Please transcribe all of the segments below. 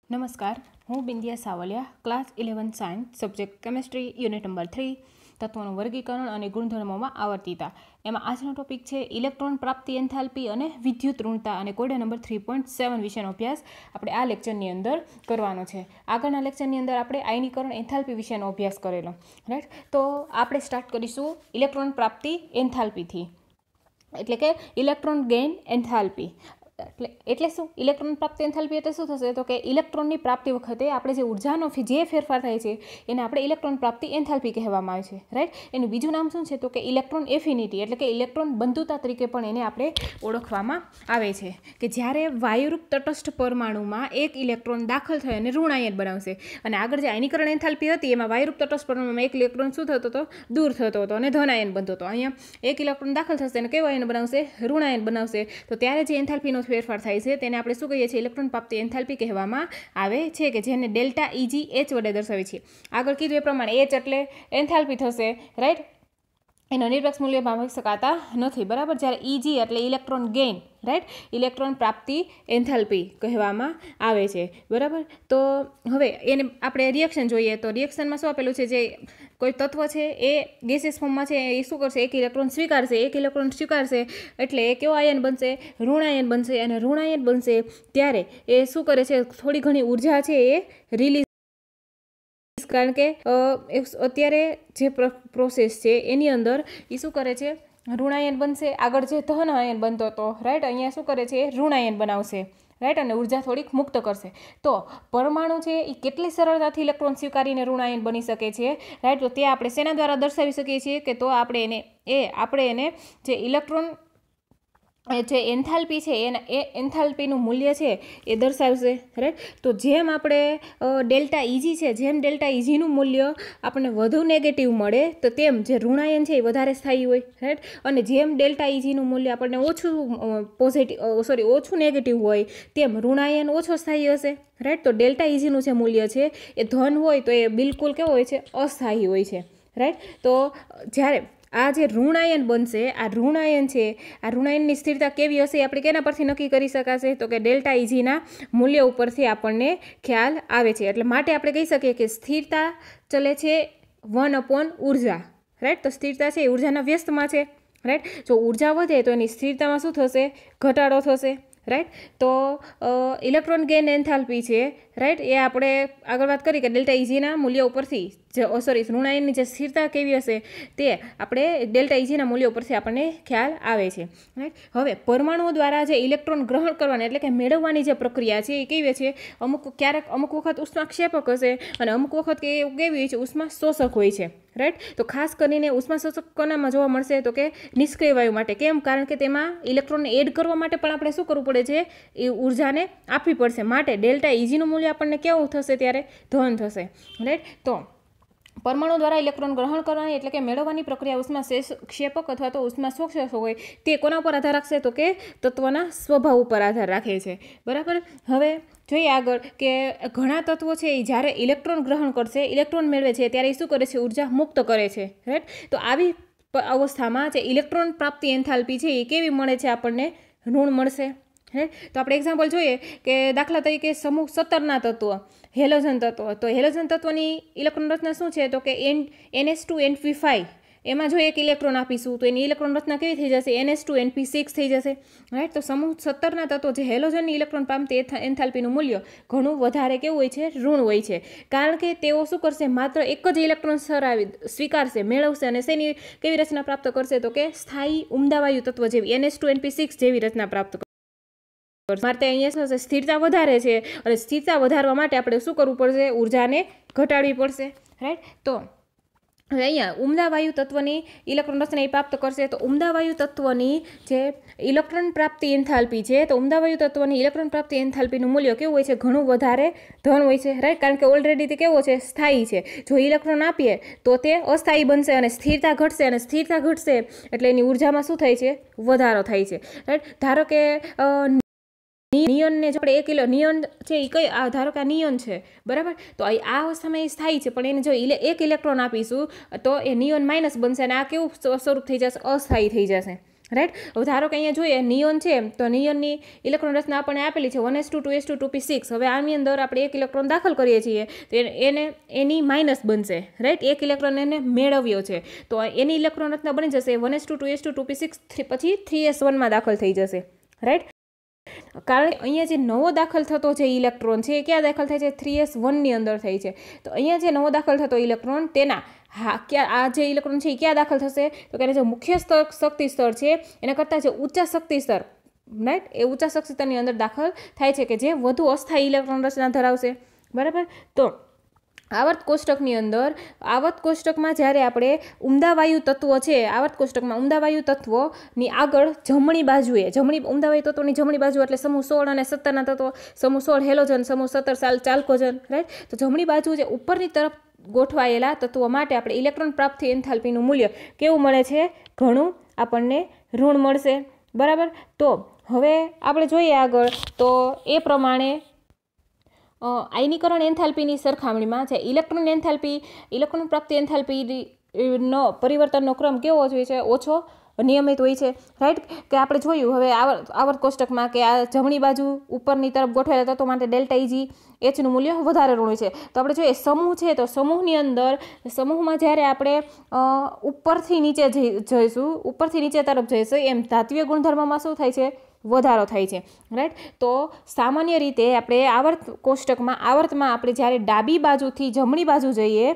નમસ્કાર, હું Bindiya Savaliya, class 11 science, subject chemistry, unit number 3, તત્વોનું વર્ગીકરણ અને ગુણધર્મોમાં આવર્તિતા. એમાં આજનો ટોપિક છે ઇલેક્ટ્રોન પ્રાપ્તિ એન્થાલ્પી અને વિદ્યુત ઋણતા અને કોડ નંબર 3.7 વિશેનો અભ્યાસ આપણે આ લેક્ચરની અંદર કરવાનો છે. આગળના લેક્ચરની અંદર આપણે આયનીકરણ એન્થાલ્પી વિશેનો અભ્યાસ કરેલો, રાઈટ. તો આપણે સ્ટાર્ટ કરીશું ઇલેક્ટ્રોન પ્રાપ્તિ એન્થાલ્પીથી, એટલે કે ઇલેક્ટ્રોન ગેઇન એન્થાલ્પી. એટલે શું ઇલેક્ટ્રોન પ્રાપ્તિ એન્થાલ્પી એટલે શું થશે? તો કે ઇલેક્ટ્રોનની પ્રાપ્તિ વખતે આપણે જે ઉર્જાનો જે ફેરફાર થાય છે એને આપણે ઇલેક્ટ્રોન પ્રાપ્તિ એન્થાલ્પી કહેવામાં આવે છે, રાઈટ. એનું બીજું નામ શું છે? તો કે ઇલેક્ટ્રોન એફિનિટી, એટલે કે ઇલેક્ટ્રોન બંધુતા તરીકે પણ એને આપણે ઓળખવામાં આવે છે. કે જ્યારે વાયુરૂપ તટસ્થ પરમાણુમાં એક ઇલેક્ટ્રોન દાખલ થઈ અને ઋણાયન બનાવશે, અને આગળ જે આયનીકરણ એન્થાલ્પી હતી એમાં વાયુરૂપ તટસ્થ પરમાણુમાં એક ઇલેક્ટ્રોન શું થતો હતો? દૂર થતો હતો અને ધનાયન બનતો હતો. અહીંયા એક ઇલેક્ટ્રોન દાખલ થશે અને કેવો આયન બનાવશે? ઋણાયન બનાવશે. તો ત્યારે જે એન્થાલ્પીનો ફેરફાર થાય છે તેને આપણે શું કહીએ છીએ? ઇલેક્ટ્રોન પ્રાપ્તિ એન્થાલ્પી કહેવામાં આવે છે, કે જેને ડેલ્ટા ઇજી એચ વડે દર્શાવી છે. આગળ કીધું એ પ્રમાણે એચ એટલે એન્થાલ્પી થશે, રાઈટ. એનો નિરપેક્ષ મૂલ્ય પામી શકાતા નથી, બરાબર. જ્યારે ઇજી એટલે ઇલેક્ટ્રોન ગેઇન, રાઈટ, ઇલેક્ટ્રોન પ્રાપ્તિ એન્થાલ્પી કહેવામાં આવે છે, બરાબર. તો હવે એને આપણે રિએક્શન જોઈએ તો રિએક્શનમાં શું આપેલું છે? જે કોઈ તત્વ છે એ ગેસિયસ ફોર્મમાં છે એ શું કરશે? એક ઇલેક્ટ્રોન સ્વીકારશે એટલે એ કેવો આયન બનશે? ઋણાયન બનશે. અને ઋણાયન બનશે ત્યારે એ શું કરે છે? થોડી ઘણી ઉર્જા છે એ રિલીઝ, કારણ કે અત્યારે જે પ્રોસેસ છે એની અંદર એ શું કરે છે? ઋણાયન બનશે. આગળ જે ધન આયન બનતો હતો, રાઈટ, અહીંયા શું કરે છે? ઋણાયન બનાવશે, રાઈટ, અને ઉર્જા થોડીક મુક્ત કરશે. તો પરમાણુ છે એ કેટલી સરળતાથી ઇલેક્ટ્રોન સ્વીકારીને ઋણાયન બની શકે છે, રાઈટ. તો તે આપણે શેના દ્વારા દર્શાવી શકીએ છીએ? કે તો આપણે એને જે ઇલેક્ટ્રોન જે એન્થાલ્પી છે એ એન્થાલ્પીનું મૂલ્ય છે એ દર્શાવશે, રાઈટ. તો જેમ આપણે ડેલ્ટા ઇજી છે, જેમ ડેલ્ટા ઇજીનું મૂલ્ય આપણને વધુ નેગેટિવ મળે તો તેમ જે ઋણાયન છે એ વધારે સ્થાયી હોય, રાઈટ. અને જેમ ડેલ્ટા ઇજીનું મૂલ્ય આપણને ઓછું નેગેટિવ હોય તેમ ઋણાયન ઓછો સ્થાયી હશે, રાઈટ. તો ડેલ્ટા ઇજીનું જે મૂલ્ય છે એ ધન હોય તો એ બિલકુલ કેવો હોય છે? અસ્થાયી હોય છે, રાઈટ. તો જ્યારે આ જે ઋણાયન બનશે, આ ઋણાયન છે, આ ઋણાયનની સ્થિરતા કેવી હશે આપણે કેના પરથી નક્કી કરી શકાશે? તો કે ડેલ્ટા ઇજીના મૂલ્ય ઉપરથી આપણને ખ્યાલ આવે છે. એટલે માટે આપણે કહી શકીએ કે સ્થિરતા ચલે છે 1/, ઉર્જા, રાઈટ. તો સ્થિરતા છે એ ઉર્જાના વ્યસ્તમાં છે, રાઈટ. જો ઉર્જા વધે તો એની સ્થિરતામાં શું થશે? ઘટાડો થશે, રાઈટ. તો ઇલેક્ટ્રોન ગેઇન એન્થાલ્પી છે, રાઈટ, એ આપણે આગળ વાત કરી કે ડેલ્ટા ઇજીના મૂલ્ય ઉપરથી ઋણાયનની જે સ્થિરતા કેવી હશે તે આપણે ડેલ્ટા ઇજીના મૂલ્ય ઉપરથી આપણને ખ્યાલ આવે છે, રાઈટ. હવે પરમાણુઓ દ્વારા જે ઇલેક્ટ્રોન ગ્રહણ કરવાની એટલે કે મેળવવાની જે પ્રક્રિયા છે એ કેવી છે? અમુક વખત ઉષ્માક્ષેપક હશે અને અમુક વખત કેવી હોય છે? ઉષ્મા શોષક હોય છે, રાઈટ. તો ખાસ કરીને ઉષ્મા શોષક કોનામાં જોવા મળશે? તો કે નિષ્ક્રિય વાયુ માટે. કેમ? કારણ કે તેમાં ઇલેક્ટ્રોનને એડ કરવા માટે પણ આપણે શું કરવું પડે છે? એ ઉર્જાને આપવી પડશે. માટે ડેલ્ટા ઇજીનું મૂલ્ય આપણને કેવું થશે? ત્યારે ધન થશે, રાઈટ. તો પરમાણુ દ્વારા ઇલેક્ટ્રોન ગ્રહણ કરવાની એટલે કે મેળવવાની પ્રક્રિયા ઉષ્મા ક્ષેપક અથવા તો ઉષ્મા શોષક હોય તે કોના ઉપર આધાર રાખશે? તો કે તત્વના સ્વભાવ ઉપર આધાર રાખે છે, બરાબર. હવે જોઈએ આગળ કે ઘણા તત્વો છે એ જ્યારે ઇલેક્ટ્રોન ગ્રહણ કરશે, ઇલેક્ટ્રોન મેળવે છે ત્યારે એ શું કરે છે? ઉર્જા મુક્ત કરે છે, રાઈટ. તો આવી અવસ્થામાં જે ઇલેક્ટ્રોન પ્રાપ્તિ એન્થાલ્પી છે એ કેવી મળે છે? આપણને ઋણ મળશે, રાઈટ. તો આપણે એક્ઝામ્પલ જોઈએ કે દાખલા તરીકે સમૂહ 17ના તત્વ, હેલોજન તત્વ. તો હેલોજન તત્વની ઇલેક્ટ્રોન રચના શું છે? તો કે NH2NP5. એમાં જો એક ઇલેક્ટ્રોન આપીશું તો એની ઇલેક્ટ્રોન રચના કેવી થઈ જશે? NH2NP6 થઈ જશે, રાઈટ. તો સમૂહ 17ના તત્વો જે હેલોજનની ઇલેક્ટ્રોન પ્રાપ્તિ એન્થાલ્પીનું મૂલ્ય ઘણું વધારે કેવું હોય છે? ઋણ હોય છે. કારણ કે તેઓ શું કરશે? માત્ર એક જ ઇલેક્ટ્રોન સ્વીકારશે, મેળવશે અને શેની કેવી રચના પ્રાપ્ત કરશે? તો કે સ્થાયી ઉમદાવાયુ તત્વ જેવી NH2NP6 જેવી રચના પ્રાપ્ત કરશે. માટે અહીંયા સ્થિરતા વધારે છે અને સ્થિરતા વધારવા માટે આપણે શું કરવું પડશે? ઉર્જાને ઘટાડવી પડશે, રાઈટ. તો હવે અહીંયા ઉમદાવાયુ તત્વની ઇલેક્ટ્રોન રચના એ પ્રાપ્ત કરશે. તો ઉમદાવાયુ તત્વની જે ઇલેક્ટ્રોન પ્રાપ્તિ એન્થાલ્પી છે, તો ઉમદાવાયુ તત્વની ઇલેક્ટ્રોન પ્રાપ્તિ એન્થાલ્પીનું મૂલ્ય કેવું હોય છે? ઘણું વધારે ધન હોય છે, રાઈટ. કારણ કે ઓલરેડી તે કેવો છે? સ્થાયી છે. જો ઇલેક્ટ્રોન આપીએ તો તે અસ્થાયી બનશે અને સ્થિરતા ઘટશે, અને સ્થિરતા ઘટશે એટલે એની ઉર્જામાં શું થાય છે? વધારો થાય છે, રાઈટ. ધારો કે નિયનને જો આપણે નિયન છે એ કઈ ધારો કે આ નિયન છે, બરાબર. તો આ અવસ્થામાં એ સ્થાયી છે, પણ એને જો એક ઇલેક્ટ્રોન આપીશું તો એ નિયન માઇનસ બનશે અને આ કેવું સ્વરૂપ થઈ જશે? અસ્થાયી થઈ જશે, રાઈટ. હવે ધારો કે અહીંયા જોઈએ નિયોન છે તો નિયોનની ઇલેક્ટ્રોન રચના આપણને આપેલી છે 1s2 2s2 2p6. હવે આની અંદર આપણે એક ઇલેક્ટ્રોન દાખલ કરીએ છીએ તો એને એની માઇનસ બનશે, રાઈટ. એક ઇલેક્ટ્રોન એને મેળવ્યો છે તો એની ઇલેક્ટ્રોન રચના બની જશે 1s2 2s2 2p6 પછી 3s1માં દાખલ થઈ જશે, રાઈટ. કારણ કે અહીંયા જે નવો દાખલ થતો જે ઇલેક્ટ્રોન છે એ ક્યાં દાખલ થાય છે? 3s1ની અંદર થાય છે. તો અહીંયા જે નવો દાખલ થતો ઇલેક્ટ્રોન તેના આ જે ઇલેક્ટ્રોન છે એ ક્યાં દાખલ થશે? તો કે જે મુખ્ય શક્તિ સ્તર છે એના કરતાં જે ઊંચા શક્તિ સ્તર, રાઈટ, એ ઊંચા શક્તિ સ્તરની અંદર દાખલ થાય છે કે જે વધુ અસ્થાયી ઇલેક્ટ્રોન રચના ધરાવશે, બરાબર. તો આવર્ત કોષ્ટકની અંદર આવર્ત કોષ્ટકમાં જ્યારે આપણે ઉમદા વાયુ તત્વો છે, આવર્ત કોષ્ટકમાં ઉમદા વાયુ તત્વોની આગળ જમણી બાજુએ ઉમદા વાયુ તત્વોની જમણી બાજુ એટલે સમૂહ 16 અને 17ના તત્વો, સમૂહ 16 હેલોજન, સમૂહ 17 ચાલ્કોજન, રાઈટ. તો જમણી બાજુ જે ઉપરની તરફ ગોઠવાયેલા તત્વો માટે આપણે ઇલેક્ટ્રોન પ્રાપ્તિ એન્થાલ્પીનું મૂલ્ય કેવું મળે છે? ઘણું આપણને ઋણ મળશે, બરાબર. તો હવે આપણે જોઈએ આગળ તો એ પ્રમાણે આયનીકરણ એન્થાલ્પીની સરખામણીમાં છે ઇલેક્ટ્રોન પ્રાપ્તિ એન્થાલ્પીનો પરિવર્તનનો ક્રમ કેવો જોઈએ છે? ઓછો નિયમિત હોય છે, રાઈટ. કે આપણે જોયું હવે આવર્ત કોષ્ટકમાં કે આ જમણી બાજુ ઉપરની તરફ ગોઠવાયેલા તત્વો માટે ડેલ્ટા ઇજી એચનું મૂલ્ય વધારે ઋણ હોય છે. તો આપણે જોઈએ સમૂહ છે તો સમૂહની અંદર સમૂહમાં જ્યારે આપણે ઉપરથી નીચે જઈશું, ઉપરથી નીચે તરફ જઈશું એમ ધાત્વિય ગુણધર્મમાં શું થાય છે? વધારો થાય છે, રાઈટ. તો સામાન્ય રીતે આપણે આવર્તમાં આપણે જ્યારે ડાબી બાજુથી જમણી બાજુ જઈએ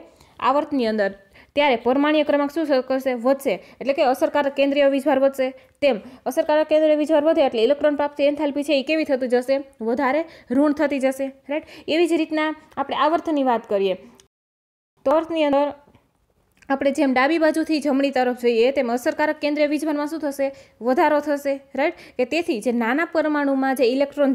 આવર્તની અંદર ત્યારે પરમાણ્વીય ક્રમાંક શું કરશે? વધશે. એટલે કે અસરકારક કેન્દ્રીય વીજભાર વધશે. તેમ અસરકારક કેન્દ્રીય વીજભાર વધે એટલે ઇલેક્ટ્રોન પ્રાપ્તિ એન્થાલ્પી છે એ કેવી થતી જશે? વધારે ઋણ થતી જશે, રાઈટ. એવી જ રીતના આપણે આવર્તની વાત કરીએ તો આવર્તની અંદર આપણે જેમ ડાબી બાજુથી જમણી તરફ જઈએ તેમ અસરકારક કેન્દ્રીય વીજભારમાં શું થશે? વધારો થશે, રાઈટ. કે તેથી જે નાના પરમાણુમાં જે ઇલેક્ટ્રોન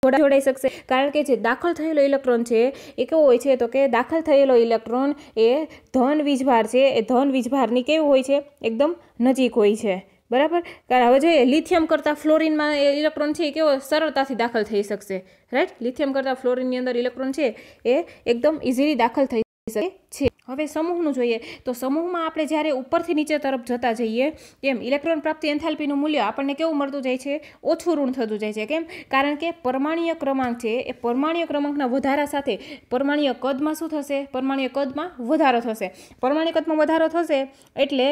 જોડાઈ શકશે, કારણ કે જે દાખલ થયેલો ઇલેક્ટ્રોન છે એ કેવો હોય છે? તો કે દાખલ થયેલો ઇલેક્ટ્રોન એ ધન વીજભાર છે એ ધન વીજભારની કેવું હોય છે? એકદમ નજીક હોય છે, બરાબર. કારણ હવે જોઈએ લિથિયમ કરતાં ફ્લોરિનમાં ઇલેક્ટ્રોન છે એ કેવો સરળતાથી દાખલ થઈ શકશે, રાઈટ. લિથિયમ કરતાં ફ્લોરિનની અંદર ઇલેક્ટ્રોન છે એ એકદમ ઇઝીલી દાખલ થઈ શકે છે. હવે સમૂહનું જોઈએ તો સમૂહમાં આપણે જ્યારે ઉપરથી નીચે તરફ જતા જઈએ તેમ ઇલેક્ટ્રોન પ્રાપ્તિ એન્થાલ્પીનું મૂલ્ય આપણને કેવું મળતું જાય છે? ઓછું ઋણ થતું જાય છે. કેમ? કારણ કે પરમાણ્વીય ક્રમાંક છે એ પરમાણ્વીય ક્રમાંકના વધારા સાથે પરમાણ્વીય કદમાં શું થશે? પરમાણ્વીય કદમાં વધારો થશે. પરમાણ્વીય કદમાં વધારો થશે એટલે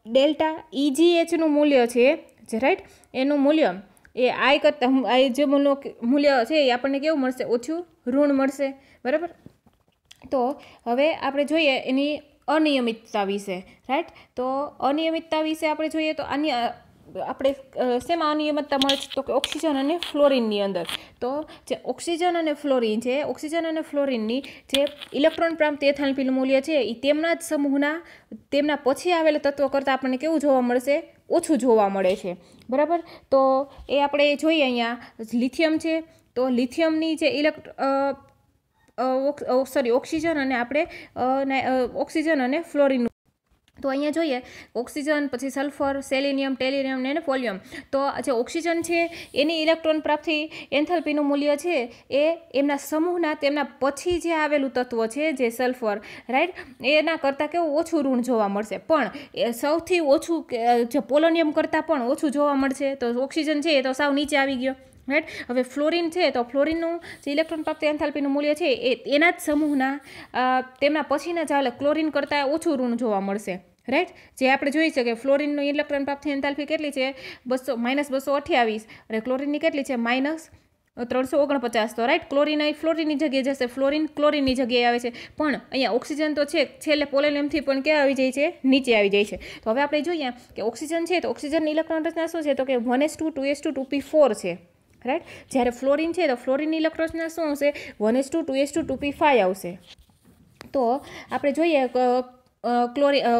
ડેલ્ટા ઇજીએચનું મૂલ્ય છે, રાઈટ, એનું મૂલ્ય એ આઈ કરતાં જે મૂલ્ય છે એ આપણને કેવું મળશે? ઓછું ઋણ મળશે, બરાબર. તો હવે આપણે જોઈએ એની અનિયમિતતા વિશે, રાઈટ. તો અનિયમિતતા વિશે આપણે જોઈએ તો આપણે શેમાં અનિયમિતતા મળે છે? તો કે ઓક્સિજન અને ફ્લોરિનની અંદર. તો જે ઓક્સિજન અને ફ્લોરિન છે, ઓક્સિજન અને ફ્લોરિનની જે ઇલેક્ટ્રોન પ્રાપ્તિ એન્થાલ્પીનું મૂલ્ય છે એ તેમના જ સમૂહના તેમના પછી આવેલા તત્વો કરતાં આપણને કેવું જોવા મળશે? ઓછું જોવા મળે છે, બરાબર. તો એ આપણે જોઈએ અહીંયા લિથિયમ છે તો લિથિયમની જે ઓક્સિજન અને ઓક્સિજન અને ફ્લોરિન. તો અહીંયા જોઈએ ઓક્સિજન, પછી સલ્ફર, સેલેનિયમ, ટેલિનિયમ અને પોલિયમ. તો જે ઓક્સિજન છે એની ઇલેક્ટ્રોન પ્રાપ્તિ એન્થાલ્પીનું મૂલ્ય છે એ એમના સમૂહના તેમના પછી જે આવેલું તત્વ છે જે સલ્ફર, રાઈટ, એના કરતાં કેવું? ઓછું ઋણ જોવા મળશે. પણ એ સૌથી ઓછું જે પોલોનિયમ કરતાં પણ ઓછું જોવા મળશે. તો ઓક્સિજન છે એ તો સાવ નીચે આવી ગયો, રાઈટ. હવે ફ્લોરિન છે તો ફ્લોરિનનું જે ઇલેક્ટ્રોન પ્રાપ્તિ એન્થાલ્પીનું મૂલ્ય છે એ એના જ સમૂહના તેમના પછીના ચાલે ક્લોરિન કરતાં ઓછું ઋણ જોવા મળશે, રાઈટ. જે આપણે જોઈ છે કે ફ્લોરિનનું ઇલેક્ટ્રોન પ્રાપ્તિ એન્થાલ્પી કેટલી છે? -228 અને ક્લોરિનની કેટલી છે? -349. તો રાઈટ, ક્લોરિન અહીં ફ્લોરિનની જગ્યાએ જશે, ફ્લોરિન ક્લોરિનની જગ્યાએ આવે છે. પણ અહીંયા ઓક્સિજન તો છે છેલ્લે પોલોનિયમથી પણ ક્યાં આવી જાય છે? નીચે આવી જાય છે. તો હવે આપણે જોઈએ કે ઓક્સિજન છે તો ઓક્સિજનની ઇલેક્ટ્રોન રચના શું છે? તો કે 1s2 2s2 2p4 છે, રાઈટ. જ્યારે ફ્લોરિન છે તો ફ્લોરિનની ઇલેક્ટ્રોન રચના શું હશે? 1s2 2s2 2p5 આવશે. તો આપણે જોઈએ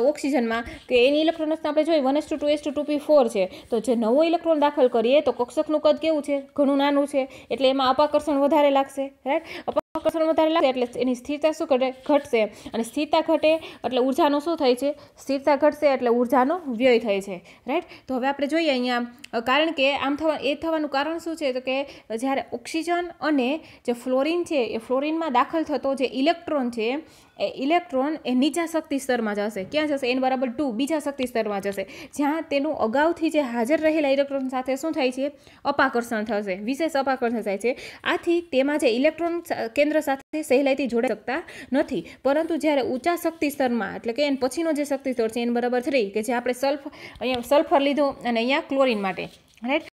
ઓક્સિજનમાં કે એની ઇલેક્ટ્રોન રચના આપણે જોઈએ 1s2 2s2 2p4 છે. તો જે નવો ઇલેક્ટ્રોન દાખલ કરીએ તો કક્ષકનું કદ કેવું છે? ઘણું નાનું છે એટલે એમાં અપાકર્ષણ વધારે લાગશે, રાઈટ. અપાકર્ષણ વધારે લાગે એટલે એની સ્થિરતા શું ઘટશે અને સ્થિરતા ઘટે એટલે ઉર્જાનો શું થાય છે? સ્થિરતા ઘટશે એટલે ઉર્જાનો વ્યય થાય છે, રાઈટ. તો હવે આપણે જોઈએ અહીંયા કારણ કે આમ થવાનું કારણ શું છે? તો કે જ્યારે ઓક્સિજન અને જે ફ્લોરિન છે એ ફ્લોરિનમાં દાખલ થતો જે ઇલેક્ટ્રોન છે એ ઇલેક્ટ્રોન એ નીચા શક્તિ સ્તરમાં જશે. ક્યાં જશે? n=2 બીજા શક્તિ સ્તરમાં જશે, જ્યાં તેનું અગાઉથી જે હાજર રહેલા ઇલેક્ટ્રોન સાથે શું થાય છે? અપાકર્ષણ થશે, વિશેષ અપાકર્ષણ થાય છે. આથી તેમાં જે ઇલેક્ટ્રોન કેન્દ્ર સાથે સહેલાઈથી જોડાઈ શકતા નથી. પરંતુ જ્યારે ઊંચા શક્તિ સ્તરમાં, એટલે કે એન પછીનો જે શક્તિ સ્તર છે n=3, કે જે આપણે અહીંયા સલ્ફર લીધું અને અહીંયા ક્લોરીન માટે, રાઈટ,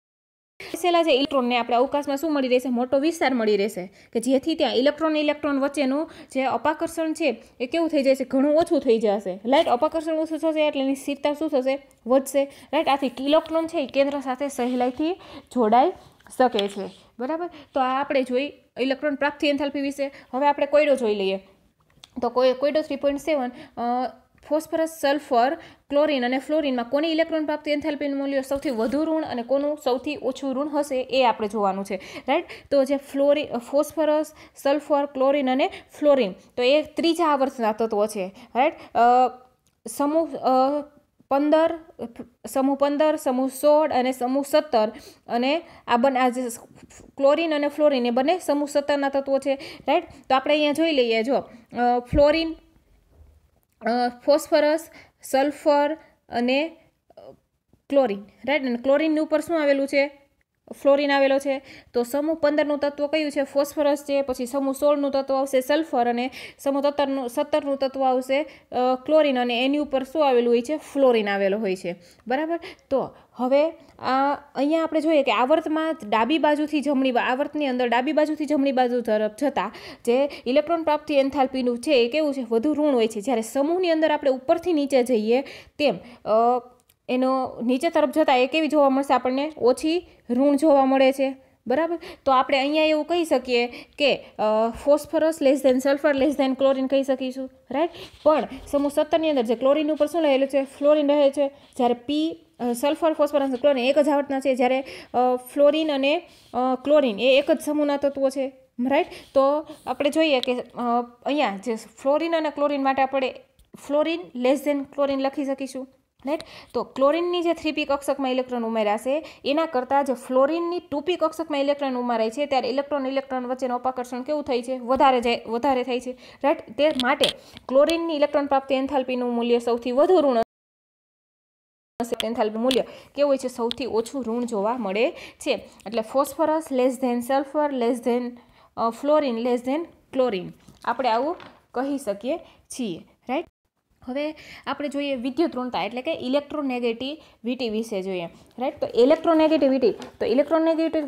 બેસેલા જે ઇલેક્ટ્રોનને આપણે અવકાશમાં શું મળી રહેશે? મોટો વિસ્તાર મળી રહેશે, કે જેથી ત્યાં ઇલેક્ટ્રોન વચ્ચેનું જે અપાકર્ષણ છે એ કેવું થઈ જશે? ઘણું ઓછું થઈ જશે, રાઈટ. અપાકર્ષણ ઓછું થશે એટલે એની સ્થિરતા શું થશે? વધશે, રાઈટ. આથી ઇલેક્ટ્રોન છે એ કેન્દ્ર સાથે સહેલાઈથી જોડાઈ શકે છે, બરાબર. તો આ આપણે જોઈ ઇલેક્ટ્રોન પ્રાપ્તિ એન્થાલ્પી વિશે. હવે આપણે કોયડો જોઈ લઈએ. તો કોયડો 3.7, ફોસ્ફરસ, સલ્ફર, ક્લોરીન અને ફ્લોરીનમાં કોની ઇલેક્ટ્રોન પ્રાપ્તિ એન્થાલ્પીનું મૂલ્ય સૌથી વધુ ઋણ અને કોનું સૌથી ઓછું ઋણ હશે એ આપણે જોવાનું છે, રાઈટ. તો જે ફોસ્ફરસ, સલ્ફર, ક્લોરીન અને ફ્લોરીન, તો એ ત્રીજા આવર્તના તત્વો છે, રાઈટ. સમૂહ 15, સમૂહ 16 અને સમૂહ 17, અને આ જે ક્લોરીન અને ફ્લોરીન એ બંને સમૂહ 17ના તત્વો છે, રાઈટ. તો આપણે અહીંયા જોઈ લઈએ. જો ફ્લોરીન, ફોસ્ફરસ, સલ્ફર અને ક્લોરીન, રાઈટ. અને ક્લોરીનની ઉપર શું આવેલું છે? ફ્લોરીન આવેલો છે. તો સમૂહ 15નું તત્વ કયું છે? ફોસ્ફરસ છે. પછી સમૂહ 16નું તત્વ આવશે સલ્ફર, અને સમૂહ 17નું તત્વ આવશે ક્લોરીન, અને એની ઉપર શું આવેલું હોય છે? ફ્લોરીન આવેલો હોય છે, બરાબર. તો હવે અહીંયા આપણે જોઈએ કે આવર્તમાં ડાબી બાજુથી જમણી, આવર્તની અંદર ડાબી બાજુથી જમણી બાજુ તરફ જતાં જે ઇલેક્ટ્રોન પ્રાપ્તિ એન્થાલ્પીનું છે એ કેવું છે? વધુ ઋણ હોય છે. જ્યારે સમૂહની અંદર આપણે ઉપરથી નીચે જઈએ તેમ એનો નીચે તરફ જતાં એ કેવી જોવા મળશે? આપણને ઓછી ઋણ જોવા મળે છે, બરાબર. તો આપણે અહીંયા એવું કહી શકીએ કે phosphorus less than sulphur less than chlorine કહી શકીશું, રાઈટ. પણ સમૂહ 17ની અંદર જે ક્લોરીન ઉપર શું રહેલું છે? ફ્લોરીન રહે છે. જ્યારે સલ્ફર, ફોસ્ફરસ, ક્લોરીન એક જ આવર્તના છે, જ્યારે ફ્લોરીન અને ક્લોરીન એ એક જ સમૂહના તત્વો છે, રાઈટ. તો આપણે જોઈએ કે અહીંયા જે ફ્લોરીન અને ક્લોરીન માટે આપણે ફ્લોરીન લેસ ધેન ક્લોરીન લખી શકીશું, રાઈટ. તો ક્લોરીનની જે 3p કક્ષકમાં ઇલેક્ટ્રોન ઉમેરાશે એના કરતાં જે ફ્લોરીનની 2p કક્ષકમાં ઇલેક્ટ્રોન ઉમેરાય છે ત્યારે ઇલેક્ટ્રોન વચ્ચેનું અપાકર્ષણ કેવું થાય છે? વધારે થાય છે, રાઈટ. તે માટે ક્લોરીનની ઇલેક્ટ્રોન પ્રાપ્તિ એન્થાલ્પીનું મૂલ્ય સૌથી વધુ ઋણ એન્થાલ્પી મૂલ્ય કેવું હોય છે? સૌથી ઓછું ઋણ જોવા મળે છે. એટલે phosphorus less than sulphur less than fluorine less than chlorine આપણે આવું કહી શકીએ છીએ, રાઈટ. હવે આપણે જોઈએ વિદ્યુત ઋણતા, એટલે કે ઇલેક્ટ્રોનેગેટિવિટી વિશે જોઈએ, રાઈટ. તો ઇલેક્ટ્રોનેગેટિવ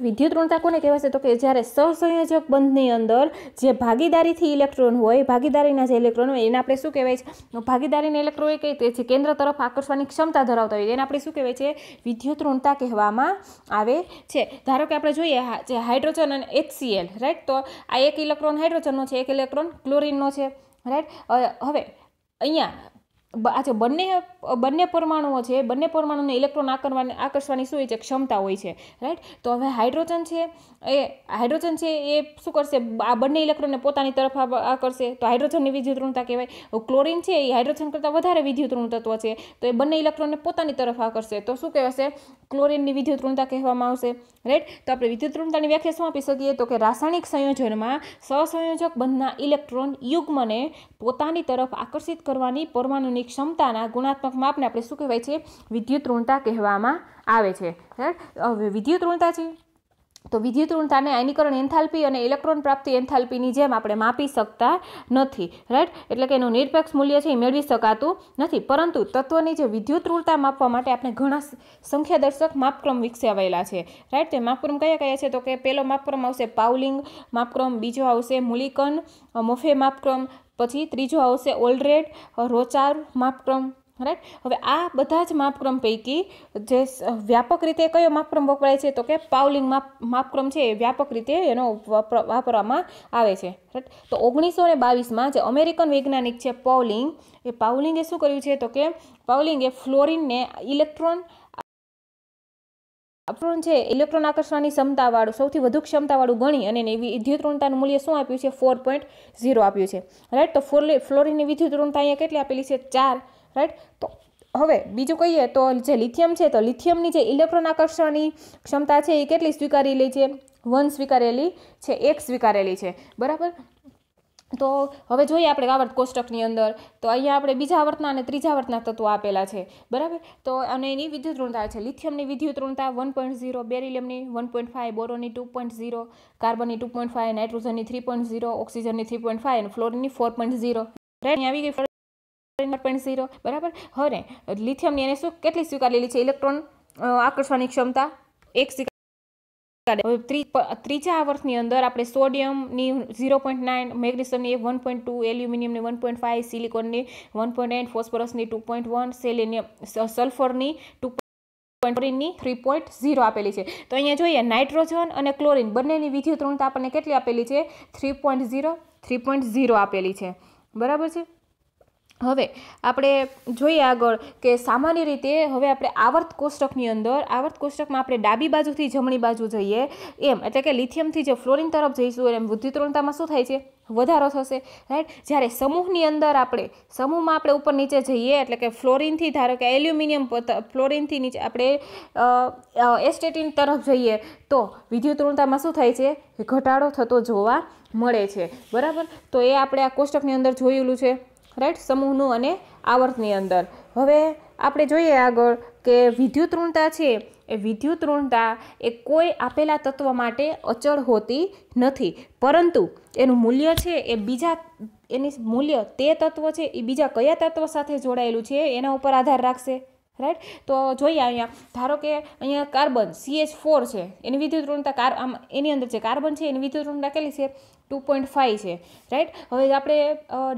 વિદ્યુત ઋણતા કોને કહેવાશે? તો કે જ્યારે સહસંયોજક બંધની અંદર જે ભાગીદારીથી ઇલેક્ટ્રોન હોય, ભાગીદારીના જે ઇલેક્ટ્રોન હોય એને આપણે શું કહેવાય છે? ભાગીદારીના ઇલેક્ટ્રોન હોય કે તે જે કેન્દ્ર તરફ આકર્ષવાની ક્ષમતા ધરાવતા હોય એને આપણે શું કહેવાય છે? વિદ્યુત ઋણતા કહેવામાં આવે છે. ધારો કે આપણે જોઈએ જે હાઇડ્રોજન અને HCl, રાઈટ. તો આ એક ઇલેક્ટ્રોન હાઇડ્રોજનનો છે, એક ઇલેક્ટ્રોન ક્લોરીનનો છે, રાઈટ. હવે અહીંયા આ જે બંને પરમાણુઓ છે, બંને પરમાણુને ઇલેક્ટ્રોન આકર્ષવાની શું હોય છે? ક્ષમતા હોય છે, રાઈટ. તો હવે હાઇડ્રોજન છે એ શું કરશે? આ બંને ઇલેક્ટ્રોનને પોતાની તરફ આકર્ષશે, તો હાઇડ્રોજનની વિદ્યુત ઋણતા કહેવાય. ક્લોરીન છે એ હાઇડ્રોજન કરતાં વધારે વિદ્યુત ઋણ તત્વ છે, તો એ બંને ઇલેક્ટ્રોનને પોતાની તરફ આકર્ષશે, તો શું કહેવાશે? ક્લોરીનની વિદ્યુત ઋણતા કહેવામાં આવશે, રાઈટ. તો આપણે વિદ્યુત ઋણતાની વ્યાખ્યા શું આપી શકીએ? તો કે રાસાયણિક સંયોજનમાં સહસંયોજક બંધના ઇલેક્ટ્રોન યુગ્મને પોતાની તરફ આકર્ષિત કરવાની પરમાણુની ક્ષમતાના ગુણાત્મક માપને આપણે શું કહેવાય છે? વિદ્યુત ઋણતા કહેવામાં આવે છે, રાઈટ. હવે વિદ્યુત ઋણતા છે તો વિદ્યુત ઋણતાને આયનીકરણ એન્થાલ્પી અને ઇલેક્ટ્રોન પ્રાપ્તિ એન્થાલ્પીની જેમ આપણે માપી શકતા નથી, રાઈટ. એટલે કે એનું નિરપેક્ષ મૂલ્ય છે એ મેળવી શકાતું નથી. પરંતુ તત્વની જે વિદ્યુત ઋણતા માપવા માટે આપણે ઘણા સંખ્યાદર્શક માપક્રમ વિકસાવેલા છે, રાઈટ. તે માપક્રમ કયા છે? તો કે પહેલો માપક્રમ આવશે પાઉલિંગ માપક્રમ, બીજો આવશે મુલિકન મોફે માપક્રમ, પછી ત્રીજો આવશે ઓલ્ડરેડ રોચાર માપક્રમ, રાઈટ. હવે આ બધા જ માપક્રમ પૈકી જે વ્યાપક રીતે કયો માપક્રમ વપરાય છે? તો કે પાઉલિંગ માપક્રમ છે એ વ્યાપક રીતે એનો વાપરવામાં આવે છે, રાઈટ. તો 1922માં જે અમેરિકન વૈજ્ઞાનિક છે પાઉલિંગે શું કર્યું છે? તો કે પાઉલિંગે ફ્લોરીનને ઇલેક્ટ્રોન છે ઇલેક્ટ્રોન આકર્ષવાની ક્ષમતાવાળું સૌથી વધુ ક્ષમતાવાળું ગણી અને એને વિદ્યુત ઋણતાનું મૂલ્ય શું આપ્યું છે? 4.0 આપ્યું છે, રાઈટ. તો ફ્લોરીનની વિદ્યુત ઋણતા અહીંયા કેટલી આપેલી છે? 4, રાઈટ. તો હવે બીજું કહીએ તો જે લિથિયમ છે, તો લિથિયમની જે ઇલેક્ટ્રોન આકર્ષવાની ક્ષમતા છે એ કેટલી સ્વીકારેલી છે? 1 સ્વીકારેલી છે, 1 સ્વીકારેલી છે, બરાબર. તો હવે જોઈએ આપણે આવર્ત કોષ્ટકની અંદર તો અહીંયા આપણે બીજા આવર્તના અને ત્રીજા આવર્તના તત્વો આપેલા છે, બરાબર. તો અને એની વિદ્યુત ઋણતા છે. લિથિયમની વિદ્યુત ઋણતા 1.0, બેરિલિયમની 1.5, બોરોનની 2.0, કાર્બનની 2.5, નાઇટ્રોજનની 3.0, ઓક્સિજનની 3.5 અને ફ્લોરિનની 4.0. રાઈટ, આવી ગઈ 4.0, બરાબર. હવે લિથિયમની એને શું કેટલી સ્વીકારેલી છે? ઇલેક્ટ્રોન આકર્ષવાની ક્ષમતા 1. ત્રીજા આવર્તની અંદર આપણે સોડિયમની 0.9, મેગ્નેશિયમની 1.2, એલ્યુમિનિયમની 1.5, સિલિકોનની 1.8, ફોસ્ફરસની 2.1, સેલેનિયમ સલ્ફરની 2.3 આપેલી છે. તો અહીંયા જોઈએ નાઇટ્રોજન અને ક્લોરિન બંનેની વિદ્યુત ઋણતા આપણને કેટલી આપેલી છે? 3.0 આપેલી છે, બરાબર છે. હવે આપણે જોઈએ આગળ કે સામાન્ય રીતે હવે આપણે આવર્ત કોષ્ટકની અંદર આવર્ત કોષ્ટકમાં આપણે ડાબી બાજુથી જમણી બાજુ જઈએ એમ, એટલે કે લિથિયમથી જે ફ્લોરિન તરફ જઈશું એમ વિદ્યુત ઋણતામાં શું થાય છે? વધારો થશે, રાઈટ. જ્યારે સમૂહની અંદર સમૂહમાં આપણે ઉપર નીચે જઈએ એટલે કે ફ્લોરિનથી ધારો કે એલ્યુમિનિયમ ફ્લોરિનથી નીચે આપણે એસ્ટેટિન તરફ જઈએ તો વિદ્યુત ઋણતામાં શું થાય છે? ઘટાડો થતો જોવા મળે છે, બરાબર. તો એ આપણે આ કોષ્ટકની અંદર જોયેલું છે, રાઈટ, સમૂહનું અને આવર્તની અંદર. હવે આપણે જોઈએ આગળ કે વિદ્યુત ઋણતા છે એ વિદ્યુત ઋણતા એ કોઈ આપેલા તત્વ માટે અચળ હોતી નથી, પરંતુ એનું મૂલ્ય છે એ એની મૂલ્ય તે તત્વ છે એ બીજા કયા તત્વ સાથે જોડાયેલું છે એના ઉપર આધાર રાખશે, રાઈટ. તો જોઈએ અહીંયા ધારો કે અહીંયા કાર્બન CH4 છે, એની વિદ્યુત ઋણતા એની અંદર જે કાર્બન છે એની વિદ્યુત ઋણતા કેટલી છે? 2.5 છે, રાઈટ. હવે આપણે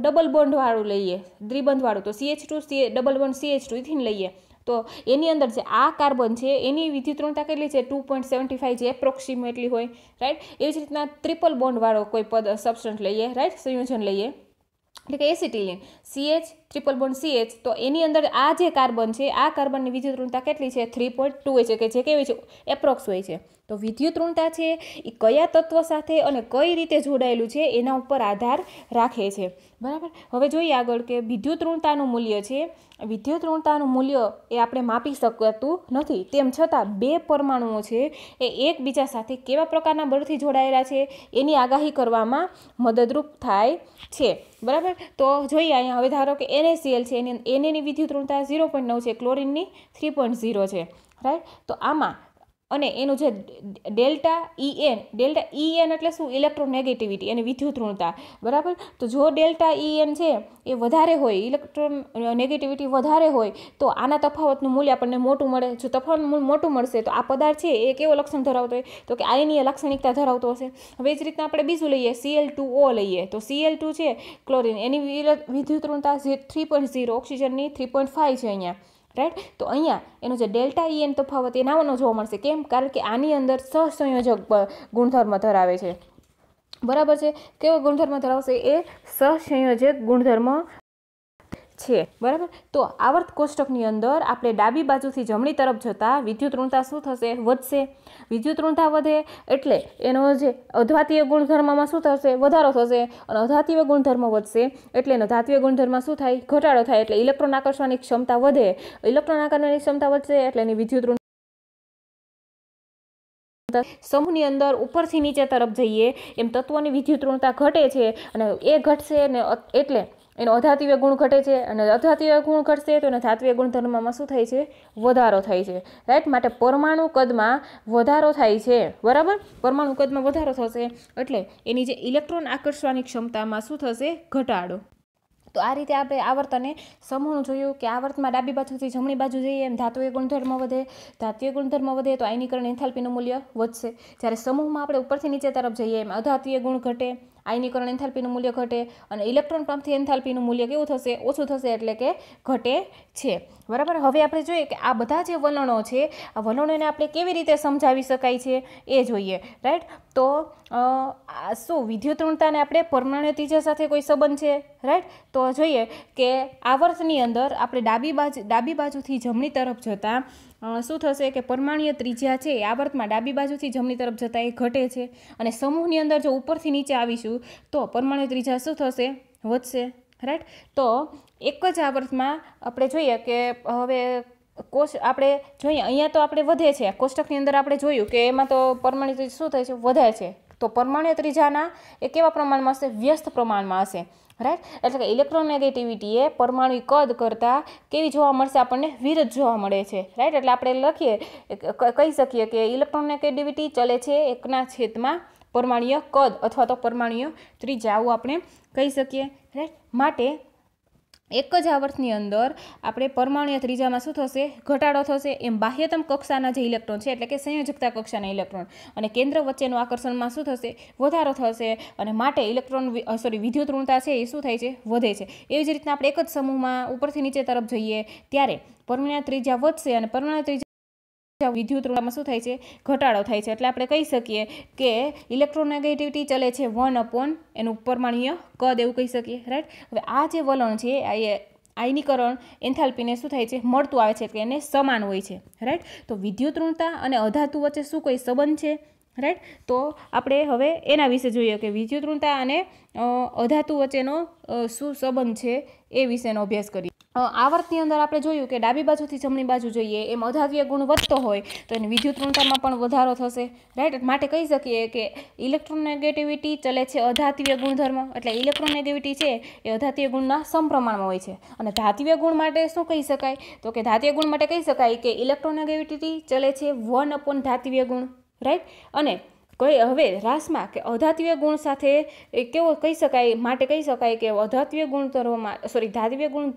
ડબલ બોન્ડવાળું લઈએ, દ્વિબંધવાળું, તો CH2 ડબલ બોન્ડ CH2 થી લઈએ તો એની અંદર જે આ કાર્બન છે એની વિદ્યુત ઋણતા કેટલી છે? 2.75 જે એપ્રોક્સિમેટલી હોય, રાઈટ. એવી જ રીતના ટ્રિપલ બોન્ડવાળો કોઈ સબસ્ટન્સ લઈએ, રાઈટ, સંયોજન લઈએ એટલે કે acetylene CH triple bond CH, તો એની અંદર આ જે કાર્બન છે આ કાર્બનની વિદ્યુત ઋણતા કેટલી છે? 3.2 છે, કે જે કેવી છે? એપ્રોક્સ હોય છે. તો વિદ્યુત ઋણતા છે એ કયા તત્વ સાથે અને કઈ રીતે જોડાયેલું છે એના ઉપર આધાર રાખે છે, બરાબર. હવે જોઈએ આગળ કે વિદ્યુત ઋણતાનું મૂલ્ય છે. વિદ્યુત ઋણતાનું મૂલ્ય એ આપણે માપી શકતું નથી, તેમ છતાં બે પરમાણુઓ છે એ એકબીજા સાથે કેવા પ્રકારના બળથી જોડાયેલા છે એની આગાહી કરવામાં મદદરૂપ થાય છે, બરાબર. તો જોઈએ અહીંયા હવે ધારો કે NaCl છે, એની વિદ્યુત ઋણતા 0.9 છે, ક્લોરિનની 3.0 છે, રાઈટ. તો આમાં અને એનું જે ડેલ્ટા EN એટલે શું? ઇલેક્ટ્રોનેગેટિવિટી, એની વિદ્યુત ઋણતા, બરાબર. તો જો ડેલ્ટા EN છે એ વધારે હોય, ઇલેક્ટ્રોન નેગેટિવિટી વધારે હોય તો આના તફાવતનું મૂલ્ય આપણને મોટું મળે. જો તફાવત મોટું મળશે તો આ પદાર્થ છે એ કેવો લક્ષણ ધરાવતો હોય? તો કે આયનીય લાક્ષણિકતા ધરાવતો હશે. હવે એ જ રીતના આપણે બીજું લઈએ, Cl2O લઈએ, તો Cl2 છે ક્લોરિન, એની વિદ્યુત ઋણતા 3.0, ઓક્સિજનની 3.5 છે અહીંયા, રાઈટ. તો અહીંયા એનો જે ડેલ્ટા EN તફાવત એ નાનો જોવા મળશે. કેમ? કારણ કે આની અંદર સહસંયોજક ગુણધર્મ ધરાવે છે, બરાબર છે. કેવો ગુણધર્મ ધરાવશે? એ સહસંયોજક ગુણધર્મ છે, બરાબર. તો આવર્ત કોષ્ટકની અંદર આપણે ડાબી બાજુથી જમણી તરફ જતા વિદ્યુત ઋણતા શું થશે? વધશે. વિદ્યુત ઋણતા વધે એટલે એનો જે અધાત્વીય ગુણધર્મમાં શું થશે? વધારો થશે. અને અધાત્વીય ગુણધર્મ વધશે એટલે એનો ધાત્વીય ગુણધર્મમાં શું થાય? ઘટાડો થાય. એટલે ઇલેક્ટ્રોન આકર્ષવાની ક્ષમતા વધે. ઇલેક્ટ્રોન આકર્ષવાની ક્ષમતા વધશે એટલે એની વિદ્યુત ઋણતા સમૂહની અંદર ઉપરથી નીચે તરફ જઈએ એમ તત્વોની વિદ્યુત ઋણતા ઘટે છે અને એ ઘટશે ને એટલે એનો અધાત્વીય ગુણ ઘટે છે અને અધાત્વીય ગુણ ઘટશે તો એનો ધાત્વીય ગુણધર્મમાં શું થાય છે? વધારો થાય છે, રાઈટ. માટે પરમાણુ કદમાં વધારો થાય છે, બરાબર. પરમાણુ કદમાં વધારો થશે એટલે એની જે ઇલેક્ટ્રોન આકર્ષવાની ક્ષમતામાં શું થશે? ઘટાડો. તો આ રીતે આપણે આવર્ત અને સમૂહનું જોયું કે આવર્તમાં ડાબી બાજુથી જમણી બાજુ જઈએ એમ ધાત્વીય ગુણધર્મ વધે. ધાત્વીય ગુણધર્મ વધે તો આયનીકરણ એન્થાલ્પીનું મૂલ્ય વધશે. જ્યારે સમૂહમાં આપણે ઉપરથી નીચે તરફ જઈએ એમ અધાત્વીય ગુણ ઘટે, આયનીકરણ એન્થાલ્પીનું મૂલ્ય ઘટે અને ઇલેક્ટ્રોન પ્રાપ્તિ એન્થાલ્પીનું મૂલ્ય કેવું થશે? ઓછું થશે, એટલે કે ઘટે છે, બરાબર. હવે આપણે જોઈએ કે આ બધા જે વલણો છે આ વલણોને આપણે કેવી રીતે સમજાવી શકાય છે એ જોઈએ, રાઈટ. તો શું વિદ્યુત ઋણતાને આપણે પરમાણુ ત્રિજ્યા સાથે કોઈ સંબંધ છે, રાઈટ. તો જોઈએ કે આવર્તની અંદર આપણે ડાબી બાજુથી જમણી તરફ જતાં શું થશે કે પરમાણ્વીય ત્રિજ્યા છે આવર્તમાં ડાબી બાજુથી જમણી તરફ જતાં એ ઘટે છે અને સમૂહની અંદર જો ઉપરથી નીચે આવીશું તો પરમાણ્વીય ત્રિજ્યા શું થશે? વધશે, રાઈટ. તો એક જ આવર્તમાં આપણે જોઈએ કે હવે આપણે જોઈએ અહીંયા તો આપણે વધે છે, કોષ્ટકની અંદર આપણે જોયું કે એમાં તો પરમાણુ ત્રિજ્યા શું થાય છે? વધે છે. તો તો પરમાણ્વીય ત્રિજ્યાના એ કેવા પ્રમાણમાં હશે? વ્યસ્ત પ્રમાણમાં હશે, રાઈટ. એટલે કે ઇલેક્ટ્રોનેગેટિવિટી એ પરમાણુ કદ કરતાં કેવી જોવા મળશે? આપણને વિરુદ્ધ જોવા મળે છે, રાઈટ. એટલે આપણે લખીએ કહી શકીએ કે ઇલેક્ટ્રોનેગેટિવિટી ચલે છે 1/, પરમાણ્વીય કદ અથવા તો પરમાણ્વીય ત્રિજ્યા, આવું આપણે કહી શકીએ, રાઈટ. માટે એક જ આવર્તની અંદર આપણે પરમાણ્વીય ત્રિજ્યામાં શું થશે? ઘટાડો થશે. એમ બાહ્યતમ કક્ષાના જે ઇલેક્ટ્રોન છે એટલે કે સંયોજકતા કક્ષાના ઇલેક્ટ્રોન અને કેન્દ્ર વચ્ચેનું આકર્ષણમાં શું થશે? વધારો થશે. અને માટે વિદ્યુત ઋણતા છે એ શું થાય છે? વધે છે. એવી જ રીતના આપણે એક જ સમૂહમાં ઉપરથી નીચે તરફ જઈએ ત્યારે પરમાણ્વીય ત્રિજ્યા વધશે અને પરમાણ્વીય ત્રિજ્યા વિદ્યુત ઋણતામાં શું થાય છે? ઘટાડો થાય છે. એટલે આપણે કહી શકીએ કે ઇલેક્ટ્રોનેગેટિવિટી ચલે છે 1/ એનું પરમાણ્વીય કદ, એવું કહી શકીએ, રાઈટ. હવે આ જે વલણ છે આયનીકરણ એન્થાલ્પીને શું થાય છે? મળતું આવે છે, કે એને સમાન હોય છે, રાઈટ. તો વિદ્યુત ઋણતા અને અધાતુ વચ્ચે શું કોઈ સંબંધ છે? રાઈટ. તો આપણે હવે એના વિશે જોઈએ કે વિદ્યુત ઋણતા અને અધાતુ વચ્ચેનો શું સંબંધ છે એ વિશેનો અભ્યાસ કરીએ. આવર્તની અંદર આપણે જોયું કે ડાબી બાજુથી જમણી બાજુ જોઈએ એમ અધાત્વીય ગુણ વધતો હોય તો એની વિદ્યુત ઋણતામાં પણ વધારો થશે, રાઈટ. માટે કહી શકીએ કે ઇલેક્ટ્રોનેગેટિવિટી ચલે છે અધાત્વીય ગુણધર્મ. એટલે ઇલેક્ટ્રોનેગેટિવિટી છે એ અધાત્વીય ગુણના સમપ્રમાણમાં હોય છે. અને ધાત્વીય ગુણ માટે શું કહી શકાય? તો કે ધાત્વીય ગુણ માટે કહી શકાય કે ઇલેક્ટ્રોનેગેટિવિટી ચલે છે 1/ ધાત્વીય ગુણ, રાઈટ. અને હવે રાસમાં કે અધાત્વીય ગુણ સાથે એ કેવો કહી શકાય? માટે કહી શકાય કે અધાત્વીય ગુણધર્મમાં ધાત્વીય ગુણ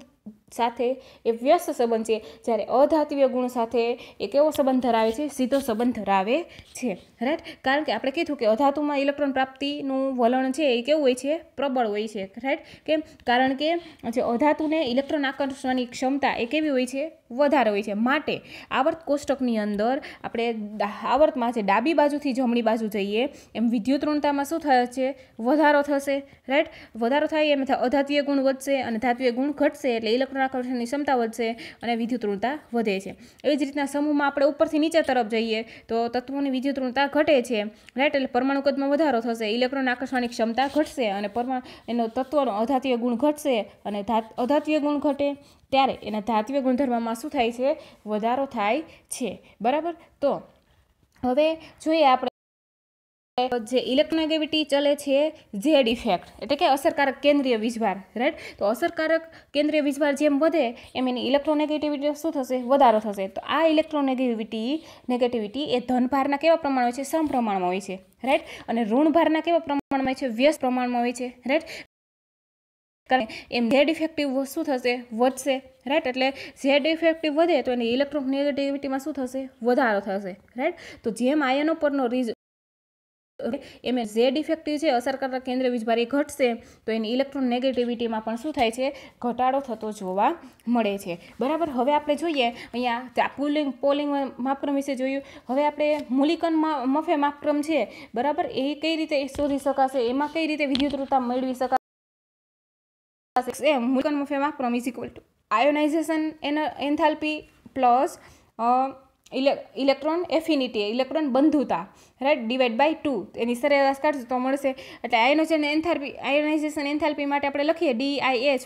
સાથે એ વ્યસ્ત સંબંધ છે, જ્યારે અધાત્વીય ગુણ સાથે એ કેવો સંબંધ ધરાવે છે? સીધો સંબંધ ધરાવે છે, રાઈટ. કારણ કે આપણે કીધું કે અધાતુમાં ઇલેક્ટ્રોન પ્રાપ્તિનું વલણ છે એ કેવું હોય છે? પ્રબળ હોય છે, રાઈટ. કેમ? કારણ કે જે અધાતુને ઇલેક્ટ્રોન આકર્ષવાની ક્ષમતા એ કેવી હોય છે? વધારે હોય છે. માટે આવર્ત કોષ્ટકની અંદર આપણે આવર્તમાં જે ડાબી બાજુથી જમણી બાજુ જઈએ એમ વિદ્યુત ઋણતામાં શું થાય છે? વધારો થશે, રાઈટ. વધારો થાય એમ અધાત્વીય ગુણ વધશે અને ધાત્વીય ગુણ ઘટશે, એટલે ઇલેક્ટ્રોન આકર્ષણની ક્ષમતા વધશે અને વિદ્યુત ઋણતા વધે છે. એવી જ રીતના સમૂહમાં આપણે ઉપરથી નીચે તરફ જઈએ તો તત્વોની વિદ્યુત ઋણતા ઘટે છે, રાઈટ. એટલે પરમાણુ કદમાં વધારો થશે, ઇલેક્ટ્રોન આકર્ષવાની ક્ષમતા ઘટશે અને એનો તત્વનો અધાત્વીય ગુણ ઘટશે અને અધાત્વીય ગુણ ઘટે ત્યારે એના ધાત્વીય ગુણધર્મમાં શું થાય છે? વધારો થાય છે, બરાબર. તો હવે જોઈએ આપણે જે ઇલેક્ટ્રોનેગેટિવિટી ચલે છે ઝેડ ઇફેક્ટ, એટલે કે અસરકારક કેન્દ્રીય વીજભાર, રાઈટ. તો અસરકારક કેન્દ્રીય વીજભાર જેમ વધે એમ એની ઇલેક્ટ્રોનેગેટિવિટી શું થશે? વધારો થશે. તો આ ઇલેક્ટ્રોનેગેટિવિટી એ ધનભારના કેવા પ્રમાણ હોય છે? સમપ્રમાણમાં હોય છે, રાઈટ. અને ઋણભારના કેવા પ્રમાણમાં હોય છે? વ્યસ્ત પ્રમાણમાં હોય છે, રાઈટ. કારણ એમ ઝેડ ઇફેક્ટિવ શું થશે? વધશે, રાઈટ. એટલે ઝેડ ઇફેક્ટિવ વધે તો એની ઇલેક્ટ્રોનેગેટિવિટીમાં શું થશે? વધારો થશે, રાઈટ. તો જેમ આયનો પરનો એમ ઝેડ ઇફેક્ટિવ છે અસરકારક કેન્દ્રીય વીજભાર એ ઘટશે તો એની ઇલેક્ટ્રોનેગેટિવિટીમાં પણ શું થાય છે? ઘટાડો થતો જોવા મળે છે, બરાબર. હવે આપણે જોઈએ અહીંયા પોલિંગ માપક્રમ વિશે જોયું. હવે આપણે મૂલિકન મફે માપક્રમ છે, બરાબર, એ કઈ રીતે શોધી શકાશે? એમાં કઈ રીતે વિદ્યુત ઋણતા મેળવી શકાશે? મૂલિકન મફે માપક્રમ is equal to ionisation enthalpy plus electron affinity, electron બંધુતા, રાઈટ, ડિવાઇડ બાય 2. એની સરેરાશ કાઢશું તો મળશે. એટલે આયોનાઇઝેશન એન્થાલ્પી માટે આપણે લખીએ DIH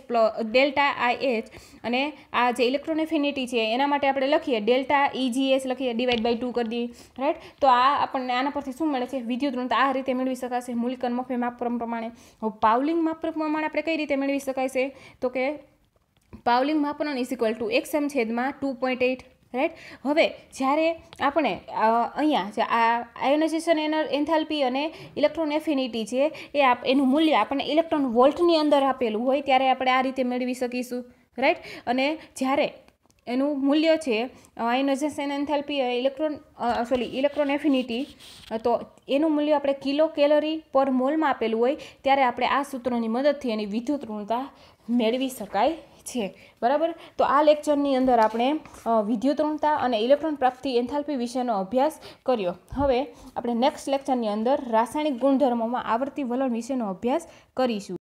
ΔIH અને આ જે ઇલેક્ટ્રોન એફિનિટી છે એના માટે આપણે લખીએ ΔEGH લખીએ, ડિવાઇડ બાય 2 કરી દઈએ, રાઈટ. તો આ આપણને આના પરથી શું મળે છે? વિદ્યુત ઋણતા આ રીતે મેળવી શકાશે મૂલિકન મફે માપક્રમ પ્રમાણે. હવે પાવલિંગ માપક્રમ પ્રમાણે આપણે કઈ રીતે મેળવી શકાય છે? તો કે પાવલિંગ માપન is equal two XM/2.8, right. હવે જ્યારે આપણે અહીંયા આ આયોનાઇઝેશન એન્થાલ્પી અને ઇલેક્ટ્રોન એફિનિટી છે એ એનું મૂલ્ય આપણને ઇલેક્ટ્રોન વોલ્ટની અંદર આપેલું હોય ત્યારે આપણે આ રીતે મેળવી શકીશું, રાઈટ. અને જ્યારે એનું મૂલ્ય છે આયોનાઇઝેશન એન્થાલ્પી ઇલેક્ટ્રોન એફિનિટી, તો એનું મૂલ્ય આપણે કિલો કેલરી પર મોલમાં આપેલું હોય ત્યારે આપણે આ સૂત્રોની મદદથી એની વિદ્યુત ઋણતા મેળવી શકાય છે, બરાબર. તો આ લેક્ચરની અંદર આપણે વિદ્યુત ઋણતા અને ઇલેક્ટ્રોન પ્રાપ્તિ એન્થાલ્પી વિશેનો અભ્યાસ કર્યો. હવે આપણે નેક્સ્ટ લેક્ચરની અંદર રાસાયણિક ગુણધર્મોમાં આવર્તી વલણ વિશેનો અભ્યાસ કરીશું.